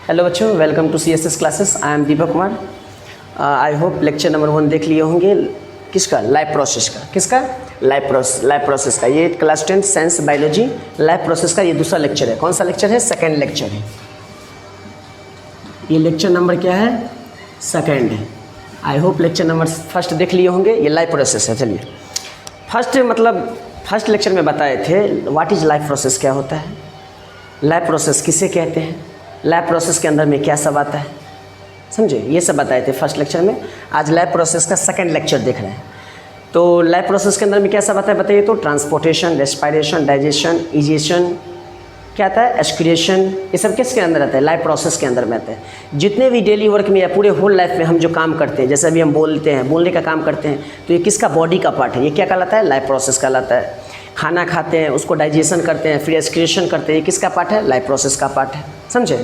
Hello बच्चों, welcome to CSS classes. I am Deepak Kumar. I hope lecture number 1 देख लिए होंगे। किसका? लाइफ प्रोसेस का। किसका? लाइफ प्रोसेस का। ये class 10 science biology life process का ये दूसरा लेक्चर है। कौन सा लेक्चर है? सेकेंड लेक्चर है। ये लेक्चर नंबर क्या है? सेकेंड है। आई होप लेक्चर नंबर फर्स्ट देख लिए होंगे। ये लाइफ प्रोसेस है। चलिए, फर्स्ट लेक्चर में बताए थे व्हाट इज़ लाइफ प्रोसेस, क्या होता है, लाइफ प्रोसेस किसे कहते हैं, लाइफ प्रोसेस के अंदर में क्या सब आता है, समझे, ये सब बताए थे फर्स्ट लेक्चर में। आज लाइफ प्रोसेस का सेकंड लेक्चर देख रहे हैं। तो लाइफ प्रोसेस के अंदर में क्या सब आता है बताइए तो? ट्रांसपोर्टेशन, रेस्पिरेशन, डाइजेशन, इजेशन, क्या आता है, एक्सक्रीशन, ये सब किसके अंदर आता है? लाइफ प्रोसेस के अंदर में आता है। जितने भी डेली वर्क में या पूरे होल लाइफ में हम जो काम करते हैं, जैसे अभी हम बोलते हैं, बोलने का काम करते हैं, तो ये किसका? बॉडी का पार्ट है। ये क्या कहलाता है? लाइफ प्रोसेस कहलाता है। खाना खाते हैं, उसको डाइजेशन करते हैं, फिर एक्सक्रीशन करते हैं, ये किसका पार्ट है? लाइफ प्रोसेस का पार्ट है। समझे?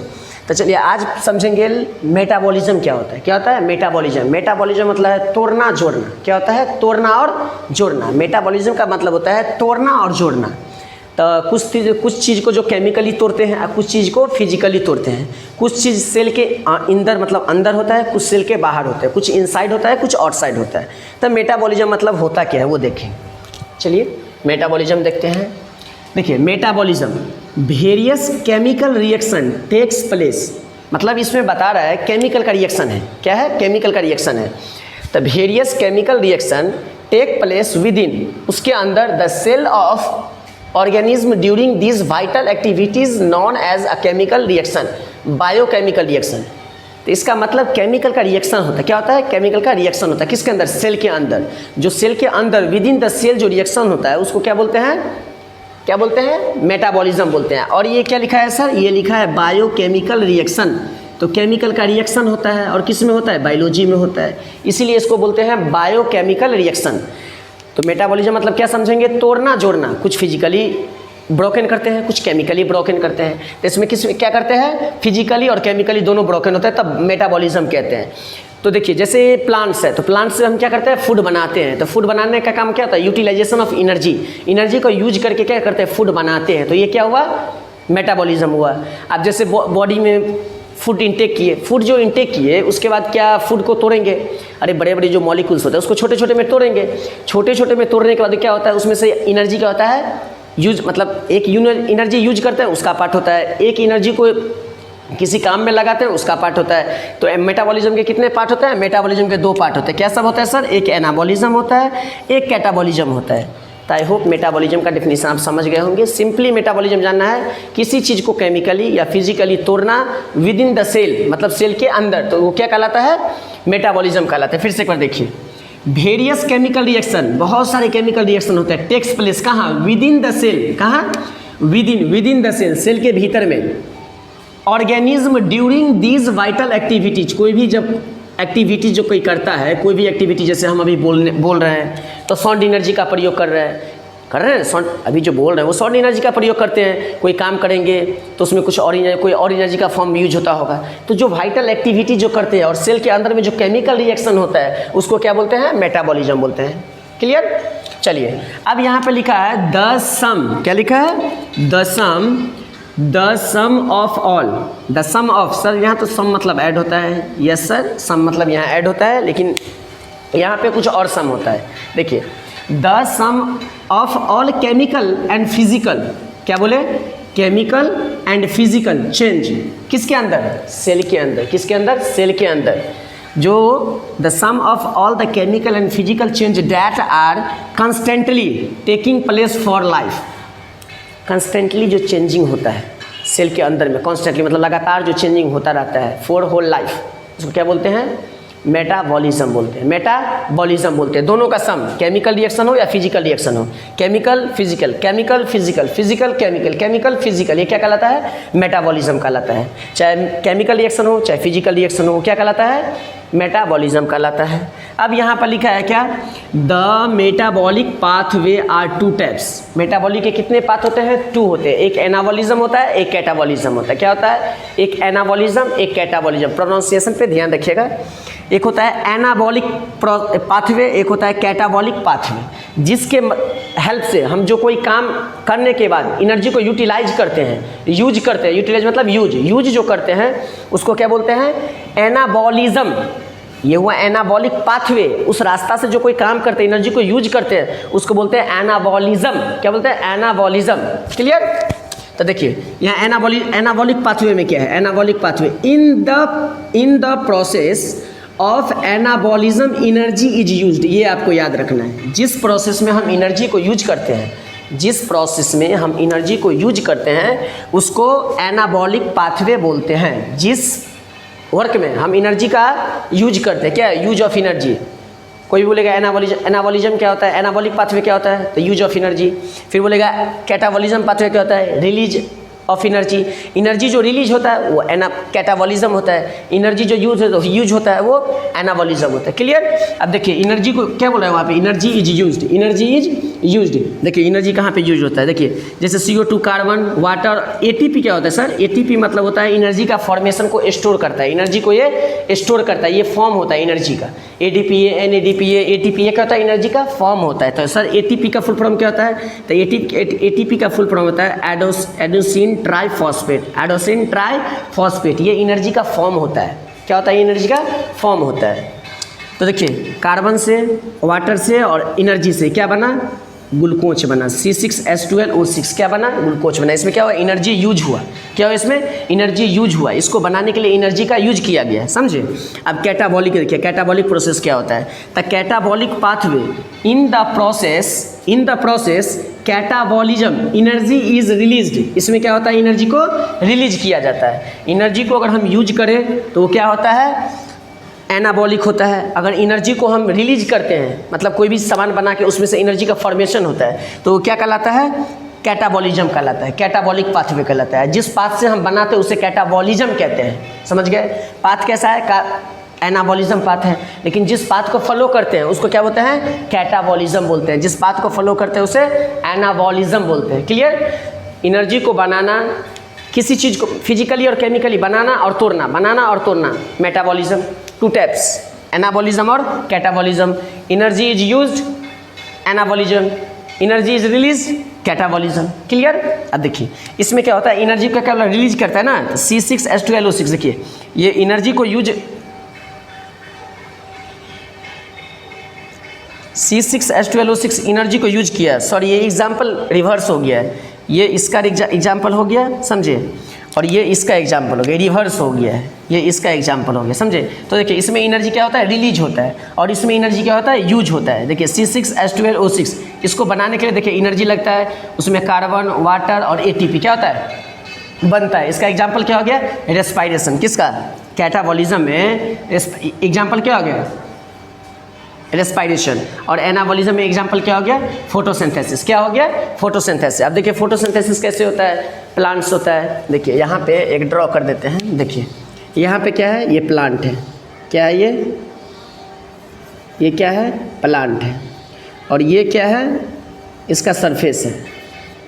तो चलिए आज समझेंगे मेटाबॉलिज्म क्या होता है। क्या होता है? मेटाबॉलिज्म। मेटाबॉलिज्म मतलब है तोड़ना जोड़ना। क्या होता है? तोड़ना और जोड़ना। मेटाबॉलिज्म का मतलब होता है तोड़ना और जोड़ना। तो कुछ चीज़ को जो केमिकली तोड़ते हैं, कुछ चीज़ को फिजिकली तोड़ते हैं। कुछ चीज़ सेल के अंदर मतलब अंदर होता है, कुछ सेल के बाहर होता है, कुछ इनसाइड होता है, कुछ आउटसाइड होता है। तो मेटाबॉलिज्म मतलब होता क्या है वो देखें। चलिए मेटाबॉलिज्म देखते हैं। देखिए, metabolism various chemical reaction takes place, मतलब इसमें बता रहा है केमिकल का रिएक्शन है। क्या है? केमिकल का रिएक्शन है। तो various chemical reaction take place within, उसके अंदर the cell of organism during this vital activities known as a chemical reaction, biochemical reaction. तो इसका मतलब केमिकल का रिएक्शन होता है। क्या होता है? केमिकल का रिएक्शन होता है। किसके अंदर? सेल के अंदर। जो सेल के अंदर विद इन द सेल जो रिएक्शन होता है उसको क्या बोलते हैं? क्या बोलते हैं? मेटाबॉलिज्म बोलते हैं। और ये क्या लिखा है सर? ये लिखा है बायोकेमिकल रिएक्शन। तो केमिकल का रिएक्शन होता है और किस में होता है? बायोलॉजी में होता है, इसीलिए इसको बोलते हैं बायोकेमिकल रिएक्शन। तो मेटाबॉलिज्म मतलब क्या समझेंगे? तोड़ना जोड़ना। कुछ फिजिकली ब्रोकन करते हैं, कुछ केमिकली ब्रोकन करते हैं। तो इसमें क्या करते हैं? फिजिकली और केमिकली दोनों ब्रोकन होते हैं, तब मेटाबॉलिज्म कहते हैं। तो देखिए, जैसे प्लांट्स है, तो प्लांट्स से हम क्या करते हैं? फूड बनाते हैं। तो फूड बनाने का काम क्या होता है? Utilisation of energy. एनर्जी को यूज करके क्या करते हैं? फूड बनाते हैं। तो ये क्या हुआ? मेटाबॉलिज्म हुआ। अब जैसे बॉडी में फूड इंटेक किए, फूड जो इंटेक किए उसके बाद क्या फूड को तोड़ेंगे? अरे बड़े बड़े जो मॉलिक्यूल्स होते हैं उसको छोटे छोटे में तोड़ेंगे। छोटे छोटे में तोड़ने के बाद क्या होता है? उसमें से एनर्जी क्या होता है? यूज, मतलब एक एनर्जी यूज करते हैं उसका पार्ट होता है, एक एनर्जी को किसी काम में लगाते हैं उसका पार्ट होता है। तो मेटाबॉलिज्म के कितने पार्ट होते हैं? मेटाबॉलिज्म के 2 पार्ट होते हैं। क्या सब होता है सर? एक एनाबॉलिज्म होता है, एक कैटाबॉलिज्म होता है। तो आई होप मेटाबॉलिज्म का डेफिनेशन आप समझ गए होंगे। सिंपली मेटाबॉलिज्म जानना है किसी चीज़ को केमिकली या फिजिकली तोड़ना विद इन द सेल, मतलब सेल के अंदर, तो वो क्या कहलाता है? मेटाबॉलिज्म कहलाता है। फिर से एक बार देखिए, वेरियस केमिकल रिएक्शन, बहुत सारे केमिकल रिएक्शन होते हैं, टेक्स प्लेस कहाँ? Within the cell. कहाँ? Within the cell, cell के भीतर में। Organism during these vital activities, कोई भी जब एक्टिविटी जो कोई करता है, कोई भी एक्टिविटी, जैसे हम अभी बोल रहे हैं तो साउंड एनर्जी का प्रयोग कर रहे हैं साउंड, अभी जो बोल रहे हैं वो साउंड एनर्जी का प्रयोग करते हैं। कोई काम करेंगे तो उसमें कोई और एनर्जी का फॉर्म यूज होता होगा। तो जो वाइटल एक्टिविटी जो करते हैं और सेल के अंदर में जो केमिकल रिएक्शन होता है उसको क्या बोलते हैं? मेटाबॉलिज्म बोलते हैं। क्लियर? चलिए, अब यहाँ पे लिखा है द सम। क्या लिखा है? The sum of all. The sum of, sir यहाँ तो सम मतलब ऐड होता है। यस सर, सम मतलब यहाँ ऐड होता है, लेकिन यहाँ पे कुछ और सम होता है। देखिए, the sum of all chemical and physical, क्या बोले? केमिकल एंड फिजिकल चेंज किसके अंदर? सेल के अंदर। किसके अंदर? सेल के अंदर। जो the sum of all the chemical and physical change that are constantly taking place for life. Constantly जो चेंजिंग होता है सेल के अंदर में, कॉन्स्टेंटली मतलब लगातार जो चेंजिंग होता रहता है फॉर होल लाइफ, उसको क्या बोलते हैं? मेटाबॉलिज्म बोलते हैं। मेटाबॉलिज्म बोलते हैं। दोनों का सम, केमिकल रिएक्शन हो या फिजिकल रिएक्शन हो, chemical physical, chemical physical, physical chemical, chemical physical, ये क्या कहलाता है? मेटाबॉलिज्म कहलाता है। चाहे केमिकल रिएक्शन हो चाहे फिजिकल रिएक्शन हो, क्या कहलाता है? मेटाबॉलिज्म कहलाता है। अब यहाँ पर लिखा है क्या? The metabolic pathway are 2 types. Metabolic के कितने पाथ होते हैं? 2 होते हैं। एक एनाबॉलिज्म होता है, एक कैटाबॉलिज्म होता है। क्या होता है? एक एनाबॉलिज्म, एक कैटाबॉलिज्म। प्रोनाउंसिएशन पे ध्यान रखिएगा। एक होता है एनाबॉलिक पाथवे, एक होता है कैटाबॉलिक पाथवे। हेल्प से हम जो कोई काम करने के बाद एनर्जी को यूटिलाइज करते हैं, यूज करते हैं, यूटिलाइज मतलब यूज जो करते हैं उसको क्या बोलते हैं? एनाबॉलिज्म। ये हुआ एनाबॉलिक पाथवे, उस रास्ता से जो कोई काम करते हैं, एनर्जी को यूज करते हैं, उसको बोलते हैं एनाबॉलिज्म। क्या बोलते हैं? एनाबॉलिज्म। क्लियर? तो देखिए यहाँ एनाबॉलिक पाथवे में क्या है? Anabolic pathway, in the process of anabolism energy is used. ये आपको याद रखना है, जिस प्रोसेस में हम एनर्जी को यूज करते हैं, जिस प्रोसेस में हम एनर्जी को यूज करते हैं उसको एनाबॉलिक पाथवे बोलते हैं। जिस वर्क में हम एनर्जी का यूज करते हैं, क्या? Use of energy. कोई बोलेगा एनाबॉलिज्म क्या होता है? एनाबॉलिक पाथवे क्या होता है? तो यूज ऑफ एनर्जी। फिर बोलेगा कैटाबॉलिज्म पाथवे क्या होता है? Release of energy. एनर्जी जो रिलीज होता है वो कैटाबॉलिज्म होता है, एनर्जी जो यूज होता है वो एनाबॉलिज्म होता है। क्लियर? अब देखिए एनर्जी को क्या बोला है वहाँ पे? Energy is used, energy is used. देखिए एनर्जी कहाँ पे यूज होता है? देखिए जैसे CO2, कार्बन, वाटर। ATP क्या होता है सर? ATP मतलब होता है एनर्जी का फॉर्मेशन को स्टोर करता है, एनर्जी को ये स्टोर करता है, ये फॉर्म होता है एनर्जी का। ADP, NADP, ATP ये क्या होता है? एनर्जी का फॉर्म होता है। तो सर ATP का फुल फॉर्म क्या होता है? तो ATP का फुल फॉर्म होता है एडोसिन ट्राइफॉस्फेट। एडोसिन ट्राइफॉस्फेट ये एनर्जी का फॉर्म होता है। क्या होता है? एनर्जी का फॉर्म होता है। तो देखिए कार्बन से, वाटर से और एनर्जी से क्या बना? ग्लूकोज बना। C6H12O6 क्या बना? ग्लूकोज बना। इसमें क्या हुआ? एनर्जी यूज हुआ। क्या हुआ इसमें? एनर्जी यूज हुआ। इसको बनाने के लिए एनर्जी का यूज किया गया है, समझे? अब कैटाबॉलिक देखिए, कैटाबॉलिक प्रोसेस क्या होता है? The catabolic pathway in the process catabolism energy is released. इसमें क्या होता है? एनर्जी को रिलीज किया जाता है। एनर्जी को अगर हम यूज करें तो वो क्या होता है? एनाबॉलिक होता है। अगर एनर्जी को हम रिलीज करते हैं, मतलब कोई भी सामान बना के उसमें से एनर्जी का फॉर्मेशन होता है, तो क्या कहलाता है? कैटाबॉलिज्म कहलाता है, कैटाबॉलिक पाथवे कहलाता है। जिस पाथ से हम बनाते हैं उसे कैटाबॉलिज्म कहते हैं। समझ गए? पाथ कैसा है? एनाबॉलिज्म पाथ है। लेकिन जिस पाथ को फॉलो करते हैं उसको क्या बोलते हैं? कैटाबॉलिज्म बोलते हैं। जिस पाथ को फॉलो करते हैं उसे एनाबॉलिज्म बोलते हैं। क्लियर? एनर्जी को बनाना, किसी चीज़ को फिजिकली और केमिकली बनाना और तोड़ना, मेटाबॉलिज्म। 2 टाइप्स, एनाबॉलिज्म और catabolism. Energy is used, anabolism. Energy is release, catabolism. Clear? अब देखिए इसमें क्या होता है? एनर्जी को क्या रिलीज करता है ना, C6H12O6। देखिए ये एनर्जी को यूज, C6H12O6 एनर्जी को यूज किया। सॉरी ये एग्जाम्पल रिवर्स हो गया है, ये इसका एग्जाम्पल हो गया, समझे? और ये इसका एग्जाम्पल हो गया, रिवर्स हो गया है, ये इसका एग्जाम्पल हो गया, समझे? तो देखिए इसमें एनर्जी क्या होता है? रिलीज होता है। और इसमें एनर्जी क्या होता है? यूज होता है। देखिए C6H12O6 इसको बनाने के लिए देखिए एनर्जी लगता है, उसमें कार्बन, वाटर और ATP क्या होता है? बनता है। इसका एग्जाम्पल क्या हो गया? रेस्पायरेशन। किसका? कैटाबॉलिज्म में एग्जाम्पल क्या हो गया? रेस्पायरेशन। और एनाबॉलिज्म में एग्जाम्पल क्या हो गया? फोटोसिंथेसिस। क्या हो गया? फोटोसिंथेसिस। अब देखिए फोटोसिंथेसिस कैसे होता है? प्लांट्स होता है। देखिए यहाँ पे एक ड्रॉ कर देते हैं। देखिए यहाँ पे क्या है? ये प्लांट है। क्या है ये क्या है? प्लांट है। और ये क्या है? इसका सरफेस है,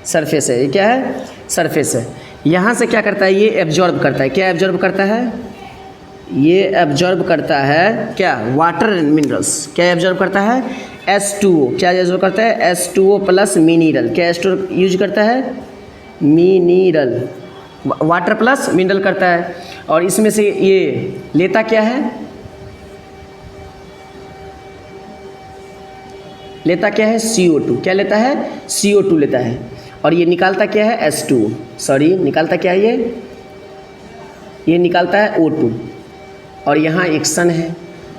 सरफेस है। ये क्या है? सरफेस है। यहाँ से क्या करता है? ये एब्जॉर्ब करता है। क्या एब्जॉर्ब करता है? ये एब्जॉर्ब करता है क्या? Water and minerals. क्या एब्जॉर्ब करता है? H2O। क्या एब्जॉर्ब करता है? H2O plus mineral. क्या यूज करता है? मिनरल। वाटर प्लस मिनरल करता है। और इसमें से ये लेता क्या है? लेता क्या है? CO2। क्या लेता है? CO2 लेता है। और ये निकालता क्या है? H2O। सॉरी निकालता क्या है? ये निकालता है O2। और यहाँ एक सन है,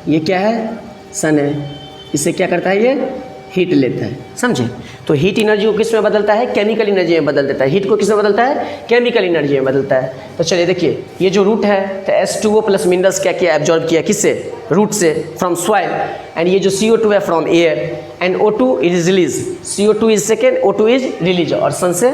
ये क्या है? सन है। इससे क्या करता है? ये हीट लेता है, समझे? तो हीट एनर्जी को किस में बदलता है? केमिकल एनर्जी में बदल देता है। हीट को किस में बदलता है? केमिकल एनर्जी में बदलता है। तो चलिए देखिए ये जो रूट है तो H2O प्लस मिनरल्स क्या किया? एब्जॉर्ब किया। किससे? रूट से, फ्रॉम सॉइल। एंड ये जो CO2 है from air. And O2 is release. CO2 is second, O2 is release. और सन से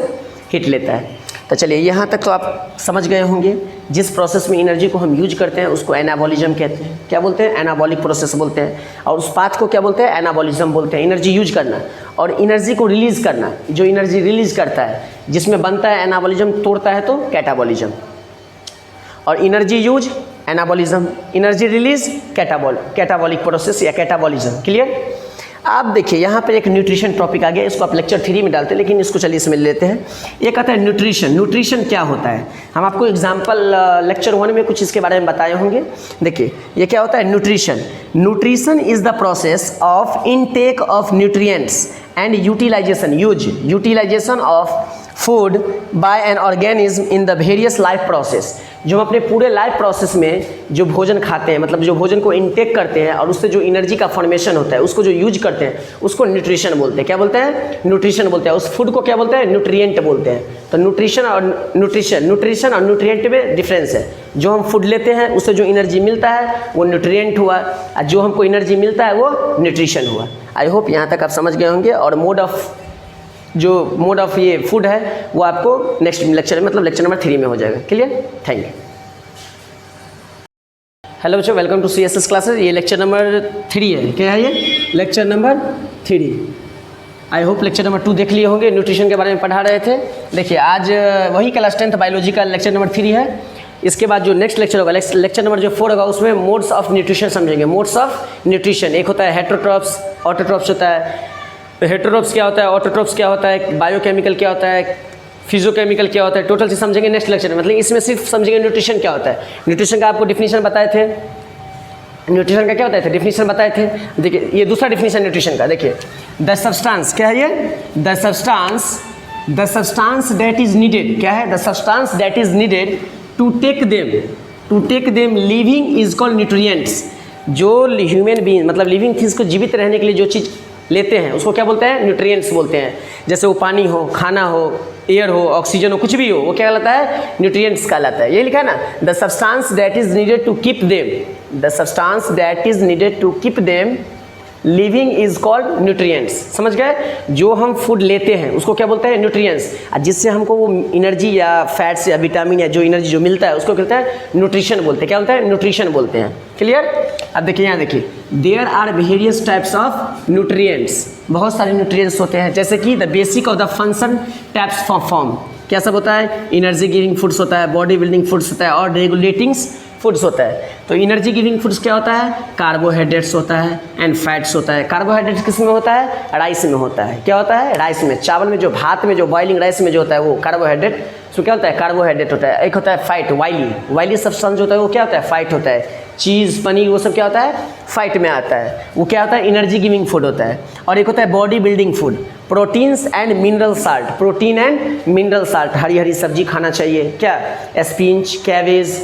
हीट लेता है। तो चलिए यहाँ तक तो आप समझ गए होंगे। जिस प्रोसेस में एनर्जी को हम यूज करते हैं उसको एनाबॉलिज्म कहते हैं। क्या बोलते हैं? एनाबॉलिक प्रोसेस बोलते हैं। और उस पाथ को क्या बोलते हैं? एनाबॉलिज्म बोलते हैं। एनर्जी यूज करना और एनर्जी को रिलीज करना। जो एनर्जी रिलीज करता है जिसमें बनता है एनाबॉलिज्म, तोड़ता है तो कैटाबॉलिज्म। और energy use anabolism, energy release catabolic process या कैटाबॉलिज्म। क्लियर? आप देखिए यहाँ पर एक न्यूट्रिशन टॉपिक आ गया, इसको आप लेक्चर 3 में डालते हैं, लेकिन इसको चलिए इसमें लेते हैं। ये कहता है न्यूट्रिशन। न्यूट्रिशन क्या होता है? हम आपको एग्जाम्पल लेक्चर 1 में कुछ इसके बारे में बताए होंगे। देखिए ये क्या होता है nutrition. Nutrition is the process of intake of nutrients and utilisation of food by an organism in the various life process. जो हम अपने पूरे लाइफ प्रोसेस में जो भोजन खाते हैं, मतलब जो भोजन को इनटेक करते हैं और उससे जो एनर्जी का फॉर्मेशन होता है, उसको जो यूज करते हैं, उसको न्यूट्रिशन बोलते हैं। क्या बोलते हैं? न्यूट्रिशन बोलते हैं। उस फूड को क्या बोलते हैं? न्यूट्रिएंट बोलते हैं। तो न्यूट्रिशन और न्यूट्रिशन और न्यूट्रिएंट में डिफरेंस है। जो हम फूड लेते हैं उससे जो एनर्जी मिलता है वो न्यूट्रिएंट हुआ, और जो हमको एनर्जी मिलता है वो न्यूट्रिशन हुआ। आई होप यहाँ तक आप समझ गए होंगे। और मोड ऑफ ये फूड है वो आपको नेक्स्ट लेक्चर में, मतलब लेक्चर नंबर 3 में हो जाएगा। क्लियर? Thank you. हेलो बच्चों, वेलकम टू CSS क्लासेस। ये लेक्चर नंबर 3 है। क्या है ये? Lecture number 3। आई होप लेक्चर नंबर 2 देख लिए होंगे, न्यूट्रिशन के बारे में पढ़ा रहे थे। देखिए आज वही क्लास 10th बायोलॉजी का लेक्चर नंबर 3 है। इसके बाद जो नेक्स्ट लेक्चर होगा, लेक्चर नंबर जो 4 होगा, उसमें मोड्स ऑफ न्यूट्रिशन समझेंगे। मोड्स ऑफ न्यूट्रिशन, एक होता है हेटेरोट्रॉप्स, ऑटोट्रॉप्स होता है। हेटेरोट्रॉप्स क्या होता है, ऑटोट्रॉप्स क्या होता है, बायोकेमिकल क्या होता है, फिजियोकेमिकल क्या होता है, टोटल से समझेंगे नेक्स्ट लेक्चर में। मतलब इसमें सिर्फ समझेंगे न्यूट्रिशन क्या होता है। न्यूट्रिशन का आपको डिफिनीशन बताए थे। न्यूट्रिशन का क्या होता है? डिफिनीशन बताए थे। देखिए ये दूसरा डिफिनीशन न्यूट्रिशन का। देखिए द सब्सटेंस, क्या है ये? The substance that is needed. क्या है? The substance that is needed to take them living is called nutrients. जो ह्यूमन बीइंग, मतलब लिविंग थिंग्स को जीवित रहने के लिए जो चीज़ लेते हैं उसको क्या बोलते हैं? न्यूट्रिएंट्स बोलते हैं। जैसे वो पानी हो, खाना हो, एयर हो, ऑक्सीजन हो, कुछ भी हो, वो क्या कहलाता है? न्यूट्रिएंट्स कहलाता है। ये लिखा है ना, the substance that is needed to keep them, the substance that is needed to keep them living is called nutrients. समझ गए? जो हम फूड लेते हैं उसको क्या बोलते हैं? न्यूट्रिएंट्स। जिससे हमको वो एनर्जी या फैट्स या विटामिन या जो एनर्जी जो मिलता है उसको क्या बोलते हैं? न्यूट्रिशन बोलते हैं। क्या बोलते हैं? न्यूट्रिशन बोलते हैं। क्लियर? अब देखिए यहाँ देखिए, there are various types of nutrients. बहुत सारे न्यूट्रिएंट्स होते हैं, जैसे कि the basic of the function types form. क्या सब होता है? एनर्जी गिविंग फूड्स होता है, बॉडी बिल्डिंग फूड्स होता है, और रेगुलेटिंग्स फूड्स होता है। तो एनर्जी गिविंग फूड्स क्या होता है? कार्बोहाइड्रेट्स होता है एंड फैट्स होता है। कार्बोहाइड्रेट्स किस में होता है? राइस में होता है। क्या होता है? राइस में, चावल में, जो भात में, जो बॉइलिंग राइस में जो होता है वो कार्बोहाइड्रेट। तो क्या होता है? कार्बोहाइड्रेट होता है। एक होता है फैट, वाइली सब्सटेंस जो होता है वो क्या होता है? फैट होता है। चीज़, पनीर, वो सब क्या होता है? फैट में आता है। वो क्या होता है? एनर्जी गिविंग फूड होता है। और एक होता है body building food, proteins and mineral salt. Protein and mineral salt, हरी हरी सब्जी खाना चाहिए। क्या? स्पिनच, कैबेज,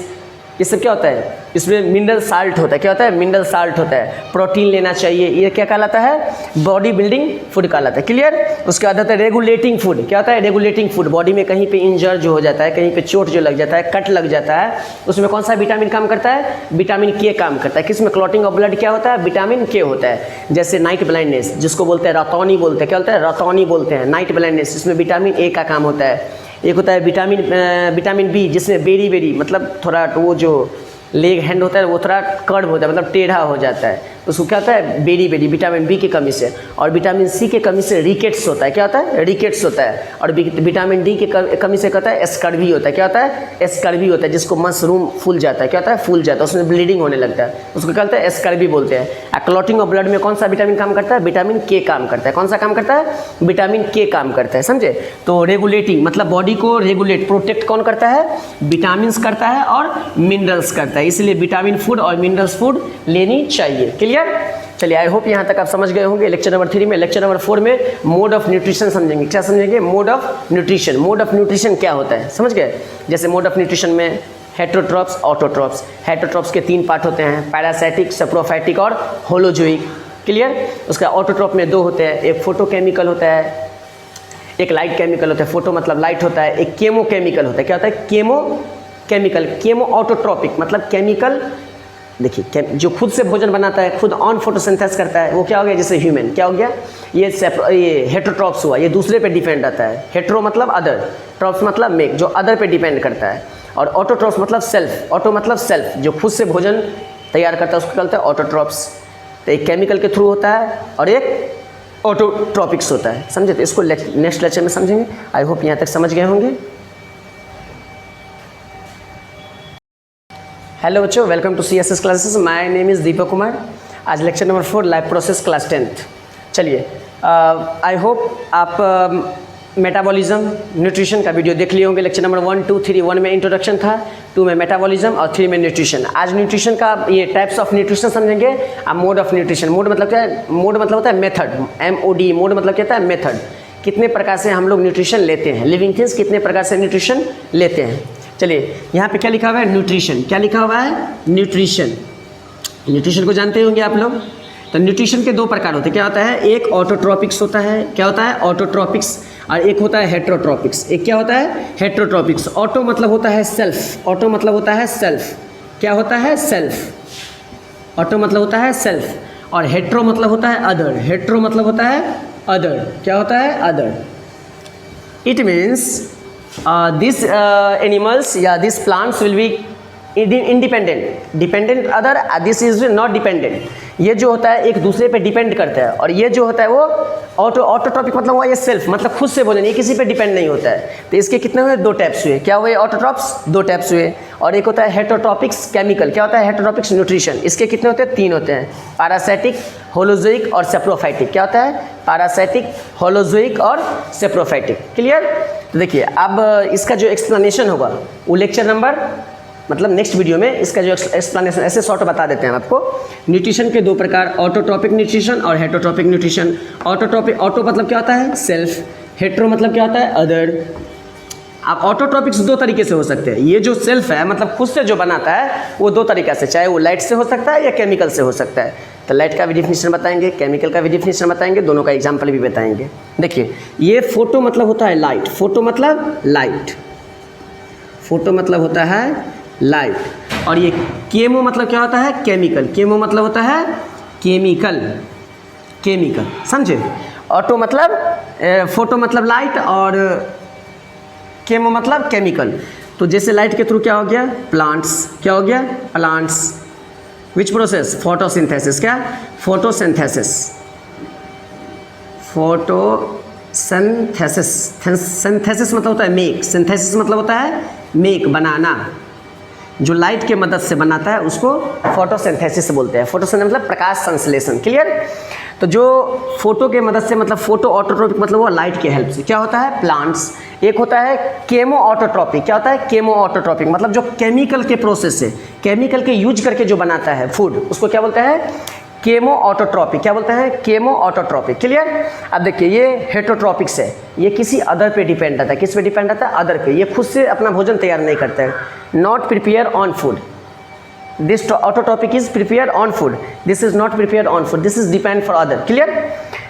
ये सब क्या होता है? इसमें मिनरल साल्ट होता है। क्या होता है? मिनरल साल्ट होता है। प्रोटीन लेना चाहिए। ये क्या कहलाता है? बॉडी बिल्डिंग फूड कहलाता है। क्लियर? उसके बाद होता है रेगुलेटिंग फूड। क्या होता है? रेगुलेटिंग फूड, बॉडी में कहीं पे इंजर जो हो जाता है, कहीं पे चोट जो लग जाता है, कट लग जाता है, उसमें कौन सा विटामिन काम करता है? विटामिन के काम करता है। किसमें? क्लॉटिंग ऑफ ब्लड क्या होता है? विटामिन के होता है। जैसे नाइट ब्लाइंडनेस, जिसको बोलते हैं रतौनी बोलते हैं। क्या बोलते हैं? रतौनी बोलते हैं, नाइट ब्लाइंडनेस। इसमें विटामिन ए का काम होता है। एक होता है विटामिन बी, जिसमें बेरी मतलब थोड़ा वो जो लेग हैंड होता है वो थोड़ा कर्व होता है, मतलब टेढ़ा हो जाता है, उसको क्या होता है? बेरी विटामिन बी की कमी से। और विटामिन सी के कमी से रिकेट्स होता है। क्या होता है? रिकेट्स होता है। और विटामिन डी की कमी से क्या होता है? स्कर्वी होता है। क्या होता है? स्कर्वी होता है, जिसको मशरूम फूल जाता है। क्या होता है? फूल जाता है, उसमें ब्लीडिंग होने लगता है, उसको क्या होता है? स्कर्वी बोलते हैं। क्लॉटिंग ऑफ ब्लड में कौन सा विटामिन काम करता है? विटामिन के काम करता है। कौन सा काम करता है? विटामिन के काम करता है। समझे? तो रेगुलेटिंग मतलब बॉडी को रेगुलेट, प्रोटेक्ट कौन करता है? विटामिन करता है और मिनरल्स करता है। इसलिए विटामिन फूड और मिनरल्स फूड लेनी चाहिए। क्लियर? चलिए, आई होप यहाँ तक आप समझ गए होंगे। लेक्चर नंबर 3 में, लेक्चर नंबर 4 में मोड ऑफ न्यूट्रिशन समझेंगे। क्या समझेंगे? Mode of nutrition. Mode of nutrition क्या होता है? समझ गए? जैसे मोड ऑफ न्यूट्रिशन में हेटेरोट्रॉप्स, ऑटोट्रॉप्स। हेटेरोट्रॉप्स के 3 पार्ट होते हैं, पैरासाइटिक, सप्रोफाइटिक और होलोजोइक। क्लियर? उसका ऑटोट्रॉप में 2 होते हैं, एक फोटोकेमिकल होता है, एक लाइट केमिकल होता है। फोटो मतलब लाइट होता है, एक केमोकेमिकल होता है। क्या होता है? केमोकेमिकल। केमो ऑटोट्रॉपिक मतलब केमिकल। देखिए, जो खुद से भोजन बनाता है, खुद ऑन फोटोसिंथेसिस करता है, वो क्या हो गया? जैसे ह्यूमन। क्या हो गया? ये हेटेरोट्रॉप्स हुआ, ये दूसरे पे डिपेंड रहता है। हेटेरो मतलब अदर, ट्रॉप्स मतलब मेक, जो अदर पे डिपेंड करता है। और ऑटोट्रॉप्स मतलब सेल्फ। ऑटो मतलब सेल्फ, जो खुद से भोजन तैयार करता है उसको कहते हैं ऑटोट्रॉप्स। तो एक केमिकल के थ्रू होता है और एक ऑटोट्रॉपिक्स होता है। समझे? तो इसको नेक्स्ट लेक्चर में समझेंगे। आई होप यहाँ तक समझ गए होंगे। हेलो बच्चों, welcome to CSS classes. My name is Deepak Kumar. आज lecture number 4 life process class 10th। चलिए, आई होप आप मेटाबॉलिज्म न्यूट्रिशन का वीडियो देख लिए होंगे। लेक्चर नंबर 1, 2, 3, 1 में इंट्रोडक्शन था, 2 में मेटाबॉलिज्म और 3 में न्यूट्रिशन। आज न्यूट्रिशन का ये टाइप्स ऑफ न्यूट्रिशन समझेंगे। अब मोड ऑफ न्यूट्रिशन, मोड मतलब क्या है? मोड मतलब होता है मेथड, MOD, मोड मतलब क्या होता है? मेथड। कितने प्रकार से हम लोग न्यूट्रिशन लेते हैं, लिविंग थिंग्स कितने प्रकार से न्यूट्रिशन लेते हैं। चलिए, यहाँ पे क्या लिखा हुआ है? न्यूट्रिशन। क्या लिखा हुआ है? न्यूट्रिशन। न्यूट्रिशन को जानते होंगे आप लोग। तो न्यूट्रिशन के 2 प्रकार होते हैं। क्या होता है? एक ऑटोट्रॉपिक्स होता है। क्या होता है? ऑटोट्रॉपिक्स। और एक होता है हेट्रोट्रॉपिक्स। एक क्या होता है? हेट्रोट्रॉपिक्स। ऑटो मतलब होता है सेल्फ, ऑटो मतलब होता है सेल्फ। क्या होता है? सेल्फ। ऑटो मतलब होता है सेल्फ। और हेट्रो मतलब होता है अदर, हेट्रो मतलब होता है अदर। क्या होता है? Other. It means this animals या this plants will be independent, dependent other, this is not dependent. ये जो होता है एक दूसरे पे डिपेंड करता है। और ये जो होता है वो ऑटोट्रॉपिक मतलब हुआ ये सेल्फ, मतलब खुद से भोजन, ये किसी पे डिपेंड नहीं होता है। तो इसके कितने हुए? 2 टाइप्स हुए। क्या हुए? ऑटोट्रॉप्स 2 टाइप्स हुए। और एक होता है हेट्रोट्रॉपिक्स केमिकल। क्या होता है? हेट्रोट्रॉपिक्स न्यूट्रिशन। इसके कितने होते हैं? 3 होते हैं, पैरासाइटिक, होलोजोइक और सेप्रोफाइटिक। क्या होता है? पैरासाइटिक, होलोजोइक और सेप्रोफाइटिक। क्लियर? तो देखिए, अब इसका जो एक्सप्लेनेशन होगा वो लेक्चर नंबर मतलब नेक्स्ट वीडियो में इसका जो एक्सप्लेनेशन ऐसे शॉर्ट बता देते हैं आपको। न्यूट्रिशन के 2 प्रकार, ऑटोट्रॉपिक न्यूट्रिशन और हेट्रोट्रॉपिक न्यूट्रिशन। ऑटोट्रॉपिक, ऑटो मतलब क्या होता है? सेल्फ। हेट्रो मतलब क्या होता है? अदर। अब ऑटोट्रॉपिक्स 2 तरीके से हो सकते हैं। ये जो सेल्फ है मतलब खुद से जो बनाता है वो 2 तरीक़ा से, चाहे वो लाइट से हो सकता है या केमिकल से हो सकता है। तो लाइट का भी डिफिनेशन बताएंगे, केमिकल का भी डिफिनेशन बताएंगे, दोनों का एग्जाम्पल भी बताएंगे। देखिए, ये फोटो मतलब होता है लाइट, फोटो मतलब लाइट, फोटो मतलब होता है लाइट। और ये केमो मतलब क्या होता है? केमिकल। केमो मतलब होता है केमिकल, केमिकल, समझे? ऑटो मतलब फोटो मतलब लाइट और केमो मतलब केमिकल। तो जैसे लाइट के थ्रू क्या हो गया? प्लांट्स। क्या हो गया? प्लांट्स। Which process? फोटोसिंथेसिस। क्या? Photosynthesis, photosynthesis. सिंथेसिस मतलब होता है मेक, सिंथेसिस मतलब होता है मेक, बनाना। जो लाइट के मदद से बनाता है उसको फोटोसिंथेसिस बोलते हैं। फोटोसिंथेसिस मतलब प्रकाश संश्लेषण। क्लियर? तो जो फोटो के मदद से मतलब फोटो ऑटोट्रॉपिक मतलब वो लाइट के हेल्प से क्या होता है? प्लांट्स। एक होता है केमो ऑटोट्रॉपिक। क्या होता है? केमो ऑटोट्रॉपिक मतलब जो केमिकल के प्रोसेस से, केमिकल के यूज करके जो बनाता है फूड, उसको क्या बोलते हैं? Chemo autotrophic. क्या बोलते हैं? Chemo autotrophic. क्लियर? अब देखिए, ये हेट्रोट्रॉपिक्स है, ये किसी अदर पे डिपेंड रहता है। किस पे डिपेंड रहता है? अदर पे। ये खुद से अपना भोजन तैयार नहीं करता है। Not prepare on food, this autotrophic is prepare on food, this is not prepare on food, this is depend for other. Clear?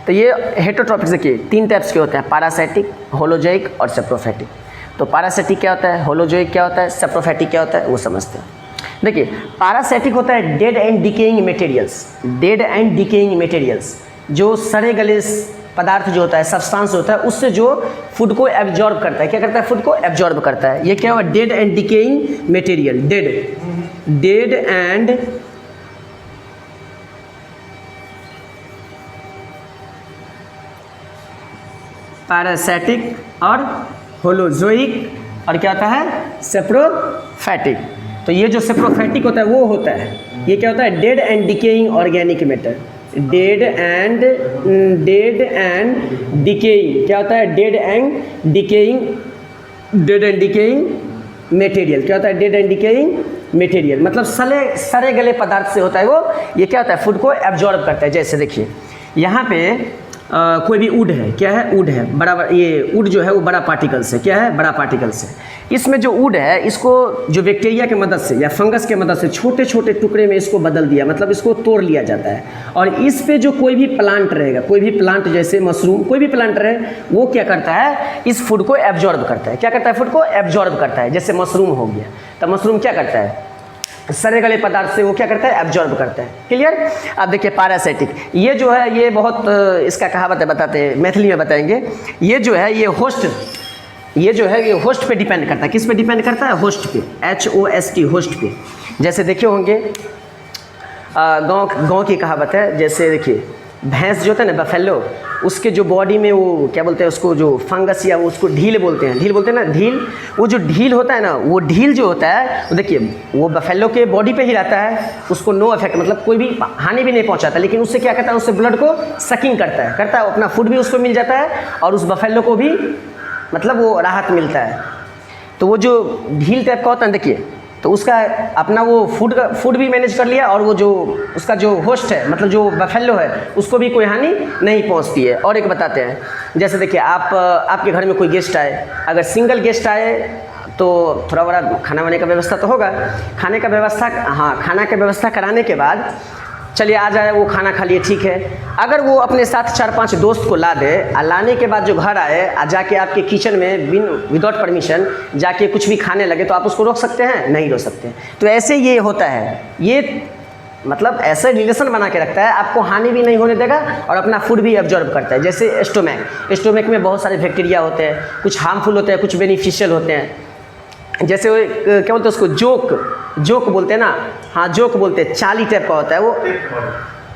तो ये हेट्रोट्रॉपिक्स देखिए 3 टाइप्स के होते हैं, पैरासाइटिक, होलोजोइक और सेप्रोफाइटिक। तो पैरासाइटिक क्या होता है? होलोजोइक क्या होता है? सेप्रोफाइटिक क्या होता है? वो समझते हैं। देखिए, पैरासाइटिक होता है dead and decaying materials, dead and decaying materials, जो सड़े गले पदार्थ जो होता है, सब्सटेंस होता है, उससे जो फूड को एब्जॉर्ब करता है। क्या करता है? फूड को एब्जॉर्ब करता है। ये क्या हुआ? Dead and decaying material. Dead, dead and parasitic और होलोजोइक और क्या होता है? सेप्रोफाइटिक। तो ये जो सेप्रोफाइटिक होता है वो होता है, ये क्या होता है? Dead and decaying organic matter. Dead and decaying क्या होता है? Dead and decaying, dead and decaying material. क्या होता है? डेड एंड डिकेइंग मटेरियल मतलब सड़े गले पदार्थ से होता है वो। ये क्या होता है? फूड को एब्जॉर्ब करता है। जैसे देखिए, यहाँ पे कोई भी वुड है, क्या है? वुड है, बड़ा, ये वुड जो है वो बड़ा पार्टिकल्स है। क्या है? बड़ा पार्टिकल्स है। इसमें जो वुड है इसको जो बैक्टीरिया की मदद से या फंगस के मदद से छोटे छोटे टुकड़े में इसको बदल दिया, मतलब इसको तोड़ लिया जाता है। और इस पे जो कोई भी प्लांट रहेगा, कोई भी प्लांट जैसे मशरूम, कोई भी प्लांट रहे, वो क्या करता है? इस फूड को एब्जॉर्ब करता है। क्या करता है? फूड को एब्जॉर्ब करता है। जैसे मशरूम हो गया, तो मशरूम क्या करता है? सड़े गले पदार्थ से वो क्या करता है? एब्जॉर्ब करता है। क्लियर? अब देखिए, पैरासाइटिक, ये जो है ये बहुत इसका कहावत है, बताते हैं, मैथिली में बताएंगे। ये जो है ये होस्ट, ये जो है ये होस्ट पे डिपेंड करता है। किस पे डिपेंड करता है? होस्ट पे, HOST, होस्ट पे। जैसे देखे होंगे गांव की कहावत है, जैसे देखिए भैंस जो होता है ना, बफेलो, उसके जो बॉडी में वो क्या बोलते हैं उसको, जो फंगस या उसको ढील बोलते हैं ना, ढील, वो जो ढील होता है ना, वो ढील जो होता है वो देखिए वो बफेलो के बॉडी पे ही रहता है, उसको नो इफेक्ट, मतलब कोई भी हानि भी नहीं पहुंचाता, लेकिन उससे क्या करता है, उससे ब्लड को सकिंग करता है, अपना फूड भी उसको मिल जाता है और उस बफेलो को भी मतलब वो राहत मिलता है। तो वो जो ढील टाइप का होता है देखिए, तो उसका अपना वो फूड भी मैनेज कर लिया और वो जो उसका जो होस्ट है, मतलब जो बफेलो है, उसको भी कोई हानि नहीं पहुंचती है। और एक बताते हैं, जैसे देखिए आपके घर में कोई गेस्ट आए, अगर सिंगल गेस्ट आए तो थोड़ा बड़ा खाना वाने का व्यवस्था तो होगा, खाने का व्यवस्था कराने के बाद चलिए आ जाए, वो खाना खा लिए, ठीक है। अगर वो अपने साथ 4-5 दोस्त को ला दे, लाने के बाद जो घर आए, जाके आपके किचन में विदाउट परमिशन जाके कुछ भी खाने लगे, तो आप उसको रोक सकते हैं? नहीं रोक सकते। तो ऐसे ये होता है, ये मतलब ऐसे रिलेशन बना के रखता है, आपको हानि भी नहीं होने देगा और अपना फूड भी एब्जॉर्ब करता है। जैसे स्टोमैक में बहुत सारे बैक्टीरिया होते हैं, कुछ हार्मफुल होते हैं, कुछ बेनिफिशियल होते हैं। जैसे वो क्या बोलते हैं उसको, जोक बोलते हैं ना, हाँ जोक बोलते हैं, चाली टाइप का होता है वो,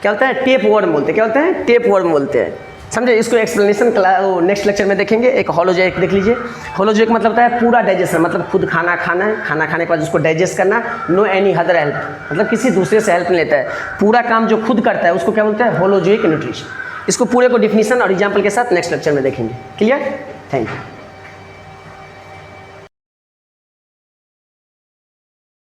क्या बोलते हैं, टेप वर्म बोलते हैं, क्या बोलते हैं, टेप वर्म बोलते हैं, समझे। इसको एक्सप्लेनेशन वो नेक्स्ट लेक्चर में देखेंगे। एक होलोजोइक देख लीजिए, होलोजोइक मतलब होता है पूरा डाइजेशन, मतलब खुद खाना खाना है, खाना खाने के बाद उसको डाइजेस्ट करना, नो एनी अदर हेल्प, मतलब किसी दूसरे से हेल्प नहीं लेता है, पूरा काम जो खुद करता है उसको क्या बोलते हैं, होलोजोइक न्यूट्रिशन। इसको पूरे को डिफिनीशन और एग्जाम्पल के साथ नेक्स्ट लेक्चर में देखेंगे। क्लियर? Thank you.